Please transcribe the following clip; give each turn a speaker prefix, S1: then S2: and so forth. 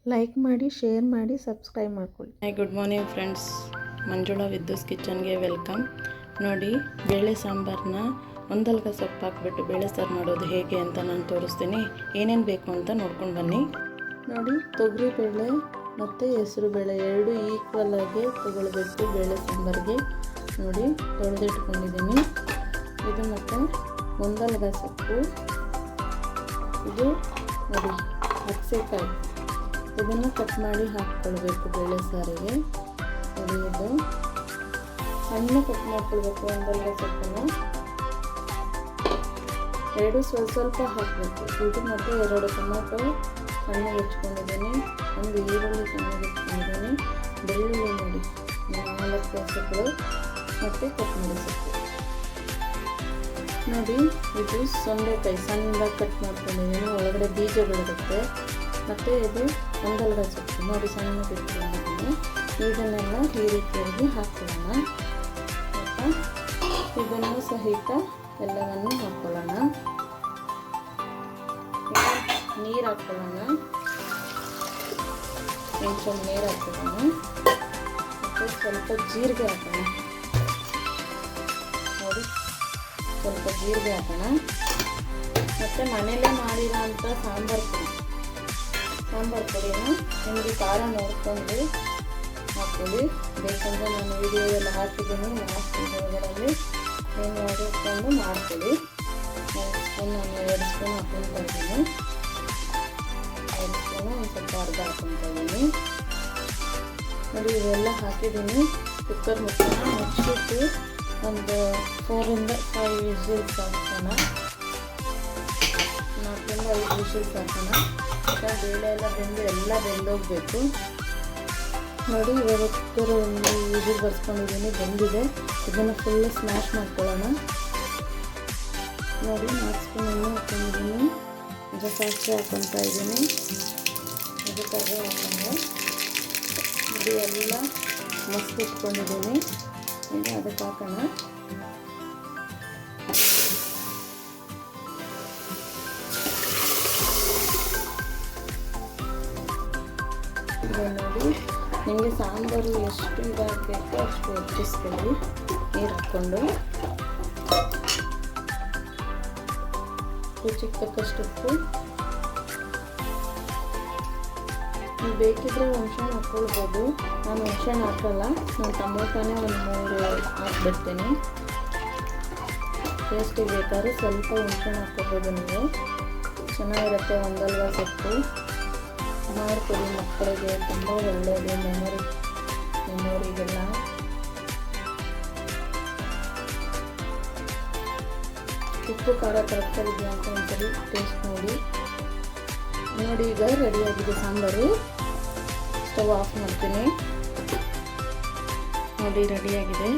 S1: Like ಮಾಡಿ, share ಮಾಡಿ, subscribe ಮಾಡ್ಕೊಳ್ಳಿ.
S2: Hi, good morning friends. Manjula videos ಕಿಚನ್ಗೆ ವೆಲ್ಕಮ್. ನೋಡಿ, ಬೇಳೆ ಸಾಂಬಾರನ್ನ ಒಂದಲ್ಗ ಸೊಪ್ಪು ಹಾಕ್ಬಿಟ್ಟು ಬೇಳೆ ಸಾರು ಮಾಡೋದು ಹೇಗೆ ಅಂತ ನಾನು ತೋರಿಸ್ತೀನಿ. ಏನೇನು ಬೇಕು ಅಂತ ನೋಡ್ಕೊಂಡು ಬನ್ನಿ.
S1: ನೋಡಿ, ತೊಗರಿ ಬೇಳೆ ಮತ್ತು ಹೆಸರು ಬೇಳೆ ಎರಡು ಈಕ್ವಲ್ ಆಗಿ ತೊಗೊಳ್ಬೇಕು ಬೇಳೆ ಸಾಂಬಾರಿಗೆ. ನೋಡಿ, ತೊಳೆದಿಟ್ಕೊಂಡಿದ್ದೀನಿ. ಇದು ಮತ್ತು ಒಂದಲ್ಗ ಸೊಪ್ಪು, ಇದು ನೋಡಿ ಹಸೆಕಾಯಿ, ಇದನ್ನು ಕಟ್ ಮಾಡಿ ಹಾಕ್ಕೊಳ್ಬೇಕು ಬೇಳೆ ಸಾರಿಗೆ. ನೋಡಿ, ಇದು ಸಣ್ಣ ಕಟ್ ಮಾಡ್ಕೊಳ್ಬೇಕು ಒಂದಲ್ಗ ಸೊಪ್ಪನ್ನು. ಎರಡು ಸ್ವಲ್ಪ ಹಾಕಬೇಕು. ಇದು ಮತ್ತು 2 ಟೊಮೆಟೊ ಸಣ್ಣಗೆ ಹೆಚ್ಕೊಂಡಿದ್ದೀನಿ, 1 ಈರುಳ್ಳಿ ಸಣ್ಣಗೆ ಹೆಚ್ಕೊಂಡಿದ್ದೀನಿ, ಬೆಳ್ಳುಳ್ಳಿ ನೋಡಿ 4 ಸೊಪ್ಪುಗಳು ಮತ್ತು ಕೊತ್ತಂಬರಿ ಸೊಪ್ಪು. ನೋಡಿ, ಇದು ಸೊಂಡೆಕಾಯಿ ಸಣ್ಣದಾಗಿ ಕಟ್ ಮಾಡ್ಕೊಂಡಿದ್ದೀನಿ, ಒಳಗಡೆ ಬೀಜಗಳಿರುತ್ತೆ. ಮತ್ತು ಇದು ಒಂದಲ್ಗ ಸೊಪ್ಪು ನೋಡಿ ಸಣ್ಣಗೆ ಇಟ್ಕೊಂಡಿದ್ದೀನಿ. ಇದನ್ನೆಲ್ಲ ಈ ರೀತಿಯಾಗಿ ಹಾಕ್ಕೊಳ್ಳೋಣ. ಇದನ್ನು ಸಹಿತ ಎಲ್ಲವನ್ನು ಹಾಕ್ಕೊಳ್ಳೋಣ. ನೀರು ಹಾಕ್ಕೊಳ್ಳೋಣ, ಕೊಂಚ ನೀರು ಹಾಕ್ಕೊಳ್ಳೋಣ. ಮತ್ತು ಸ್ವಲ್ಪ ಜೀರಿಗೆ ಹಾಕೋಣ. ನೋಡಿ, ಸ್ವಲ್ಪ ಜೀರಿಗೆ ಹಾಕೋಣ. ಮತ್ತು ಮನೆಯಲ್ಲೇ ಮಾಡಿರೋಂಥ ಸಾಂಬಾರು ಪುಡಿನ ನಿಮಗೆ ಖಾರ ನೋಡಿಕೊಂಡು ಹಾಕ್ಕೊಳ್ಳಿ. ಬೇಕಂದರೆ ನಾನು ವಿಡಿಯೋದಲ್ಲಿ ಹಾಕಿದ್ದೀನಿ, ಲಾಸ್ಟ್ ವಿಡಿಯೋಗಳಲ್ಲಿ ನೀವು ನೋಡಿಕೊಂಡು ಮಾಡ್ಕೊಳ್ಳಿ. 1 ಸ್ಪೂನ್ ನಾನು 2 ಸ್ಪೂನ್ ಹಾಕ್ಕೊಳ್ತಾ ಇದ್ದೀನಿ. 2 ಸ್ಪೂನು ಒಂದು ಸ್ವಲ್ಪ ಅರ್ಧ ಹಾಕ್ಕೊಳ್ತಾ ಇದ್ದೀನಿ. ನೋಡಿ, ಇವೆಲ್ಲ ಹಾಕಿದ್ದೀನಿ. ಕುಕ್ಕರ್ ಮುಚ್ಚಿಟ್ಟು ಒಂದು 4 ಇಂದ 5 ವಿಷಲ್ಸ್ ಹಾಕೋಣ. 4 ಇಂದ 5 ವಿಷಲ್ಸ್ ಹಾಕೋಣ. ಬೇಳೆ ಎಲ್ಲ ಬೆಂದೋಗಬೇಕು. ನೋಡಿ, ಇವಾಗ ಕುಕ್ಕರ್ ಒಂದು ವಿಷಲ್ ಬರ್ಸ್ಕೊಂಡಿದ್ದೀನಿ, ಬೆಂದಿದೆ. ಇದನ್ನು ಫುಲ್ಲು ಸ್ಮ್ಯಾಶ್ ಮಾಡ್ಕೊಳ್ಳೋಣ. ನೋಡಿ, 4 ಸ್ಪೂನ್ ಎಣ್ಣೆ ಹಾಕ್ಕೊಂಡಿದ್ದೀನಿ. ಈಗ ಸಾಸಿವೆ ಹಾಕ್ಕೊತಾ ಇದ್ದೀನಿ. ಇದು ಕರಿಬೇವು ಹಾಕ್ಕೊಂಡು ನೋಡಿ ಎಲ್ಲ ಮಸ್ತ್ ಇಟ್ಕೊಂಡಿದ್ದೀನಿ. ಈಗ ಅದಕ್ಕೆ ಹಾಕೋಣ. ನೋಡಿ, ನಿಮಗೆ ಸಾಂಬಾರು ಎಷ್ಟು ಇದಾಗಬೇಕು ಅಷ್ಟು ಹೆಚ್ಚಿಸ್ಕೊಳ್ಳಿ. ನೀರು ಹಾಕ್ಕೊಂಡು ರುಚಿಗೆ ತಕ್ಕಷ್ಟು ಉಪ್ಪು. ನೀವು ಬೇಕಿದ್ರೆ ಹುಣಸೆಹಣ್ಣು ಹಾಕ್ಕೊಳ್ಬೋದು. ನಾನು ಹುಣಸೆಹಣ್ಣು ಹಾಕಲ್ಲ, ನಾನು ಟೊಮೊಟೊನೇ ಒಂದು 3 ಹಾಕ್ಬಿಡ್ತೀನಿ. ಟೇಸ್ಟಿಗೆ ಬೇಕಾದ್ರೆ ಸ್ವಲ್ಪ ಹುಣಸೆಹಣ್ಣು ಹಾಕ್ಕೊಬೋದು. ನೀವು ಚೆನ್ನಾಗಿರುತ್ತೆ. ಒಂದಲ್ಗ ಸೊಪ್ಪು ಮಾಡ್ಕೊಡಿ, ಮಕ್ಕಳಿಗೆ ತುಂಬ ಒಳ್ಳೆಯದು. ಮೆಮೊರಿಗೆಲ್ಲ ಉಪ್ಪು ಖಾರ ಕರೆಕ್ಟಾಗಿದೆಯಾ ಅಂತ ಒಂದ್ಸರಿ ಟೇಸ್ಟ್ ನೋಡಿ. ನೋಡಿ, ಈಗ ರೆಡಿಯಾಗಿದೆ ಸಾಂಬಾರು. ಸ್ಟವ್ ಆಫ್ ಮಾಡ್ತೀನಿ. ನೋಡಿ, ರೆಡಿಯಾಗಿದೆ.